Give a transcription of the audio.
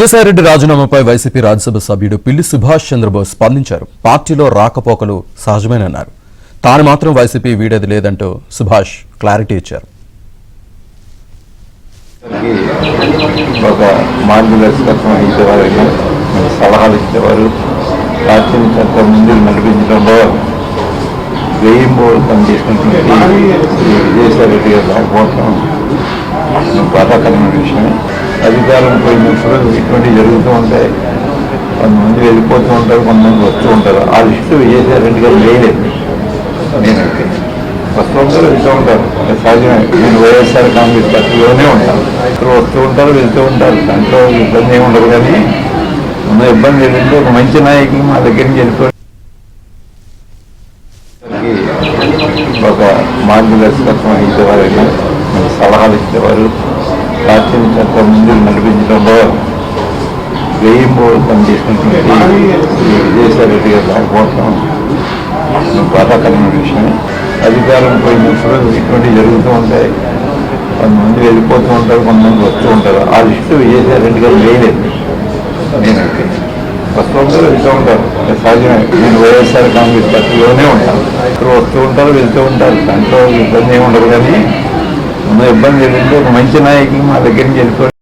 Vijayasai Reddy రాజీనామాపై YCP Rajya Sabha సభ్యుడు పిల్లి సుభాష్ చంద్రబోస్ స్పందించారు. పార్టీలో రాకపోకలు సహజమేనన్నారు. తాను మాత్రం వైసీపీ వీడేది లేదంటూ సుభాష్ క్లారిటీ ఇచ్చారు. ఒక మార్గదర్శకత్వం ఇచ్చేవారైనా సలహాలు ఇచ్చేవారు. పార్టీని కొంత ముందుకు నడిపించడంలో వేయింబోలు పనిచేసినటువంటి విజయసాయిరెడ్డి గారు రాకపోవటం బాధాకరమైన విషయమే. అధికారం పోయినప్పుడు ఇటువంటివి జరుగుతూ ఉంటాయి. కొంతమంది వెళ్ళిపోతూ ఉంటారు, కొంతమంది వస్తూ ఉంటారు. ఆ లిస్టు విజయసాయిరెడ్డి గారు వేయలేదు. నేనైతే వస్తూ ఉంటారు, వెళ్తూ ఉంటారు. సహజమే. నేను వైఎస్ఆర్ కాంగ్రెస్ పార్టీలోనే ఉంటాను. ఇక్కడ వస్తూ ఉంటారు, వెళ్తూ ఉంటారు. దాంట్లో ఇబ్బంది ఏమి ఉండదు. కానీ ఉన్న ఇబ్బంది ఏంటంటే ఒక మంచి నాయకులు మా దగ్గర నుంచి వెళ్ళిపోయి ఒక మార్గదర్శకత్వం ఇచ్చేవారైనా సలహాలు ఇచ్చేవారు. పార్టీని కొంత ముందుకు నడిపించడంలో వేయింబోలు పనిచేసినటువంటి విజయసాయిరెడ్డి గారు రాకపోవటం బాధాకరమైన విషయమే. అధికారం పోయినప్పుడు ఇటువంటివి జరుగుతూ ఉంటాయి. కొంతమంది వెళ్ళిపోతూ ఉంటారు, కొంతమంది వస్తూ ఉంటారు. ఆ లిస్టు విజయసాయిరెడ్డి గారు వేయలేదు. నేనైతే వస్తూ ఉంటారు, వెళ్తూ ఉంటారు. సహజమే. నేను వైఎస్ఆర్ కాంగ్రెస్ పార్టీలోనే ఉంటాను. ఇక్కడ వస్తూ ఉంటారు, వెళ్తూ ఉంటారు. దాంట్లో ఇబ్బంది ఏమి ఉండదు. కానీ ఉన్న ఇబ్బంది ఏంటంటే ఒక మంచి నాయకులు మా దగ్గర నుంచి వెళ్ళిపోయి